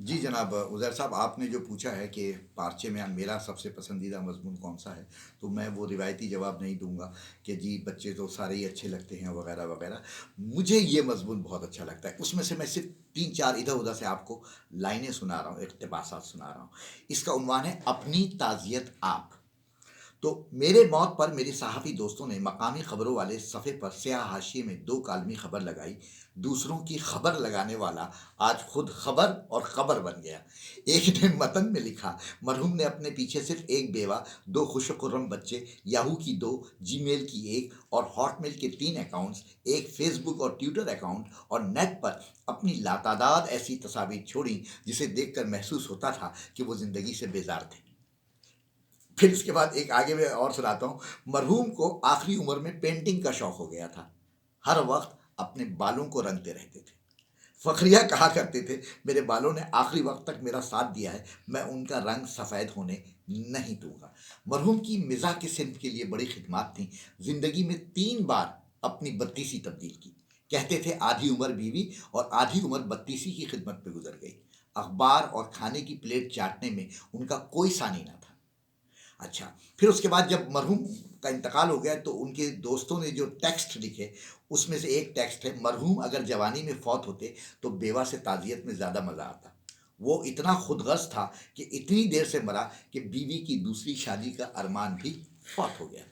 جی جناب عزیر صاحب، آپ نے جو پوچھا ہے کہ پارچے میں میرا سب سے پسندیدہ مضمون کون سا ہے، تو میں وہ روایتی جواب نہیں دوں گا کہ جی بچے تو سارے ہی اچھے لگتے ہیں وغیرہ وغیرہ۔ مجھے یہ مضمون بہت اچھا لگتا ہے، اس میں سے میں صرف تین چار ادھر ادھر سے آپ کو لائنیں سنا رہا ہوں، اقتباسات سنا رہا ہوں۔ اس کا عنوان ہے اپنی تعزیت آپ۔ تو میرے موت پر میری صحافی دوستوں نے مقامی خبروں والے صفحے پر سیاہ حاشیے میں دو کالمی خبر لگائی: دوسروں کی خبر لگانے والا آج خود خبر اور خبر بن گیا۔ ایک نے متن میں لکھا: مرحوم نے اپنے پیچھے صرف ایک بیوہ، دو خوش خرم بچے، یاہو کی دو، جی میل کی ایک اور ہاٹ میل کے تین اکاؤنٹس، ایک فیس بک اور ٹویٹر اکاؤنٹ اور نیٹ پر اپنی لاتعداد ایسی تصاویر چھوڑیں جسے دیکھ کر محسوس ہوتا تھا کہ وہ زندگی سے بیزار تھے۔ پھر اس کے بعد ایک آگے میں اور سناتا ہوں: مرحوم کو آخری عمر میں پینٹنگ کا شوق ہو گیا تھا، ہر وقت اپنے بالوں کو رنگتے رہتے تھے۔ فخریہ کہا کرتے تھے: میرے بالوں نے آخری وقت تک میرا ساتھ دیا ہے، میں ان کا رنگ سفید ہونے نہیں دوں گا۔ مرحوم کی مزاح کی صنف کے لیے بڑی خدمات تھیں، زندگی میں تین بار اپنی بتیسی تبدیل کی۔ کہتے تھے آدھی عمر بیوی اور آدھی عمر بتیسی کی خدمت پہ گزر گئی۔ اخبار اور کھانے کی پلیٹ چاٹنے میں ان کا کوئی ثانی نہ تھا۔ اچھا، پھر اس کے بعد جب مرحوم کا انتقال ہو گیا تو ان کے دوستوں نے جو ٹیکسٹ لکھے، اس میں سے ایک ٹیکسٹ ہے: مرحوم اگر جوانی میں فوت ہوتے تو بیوہ سے تعزیت میں زیادہ مزہ آتا۔ وہ اتنا خود غرض تھا کہ اتنی دیر سے مرا کہ بیوی کی دوسری شادی کا ارمان بھی فوت ہو گیا۔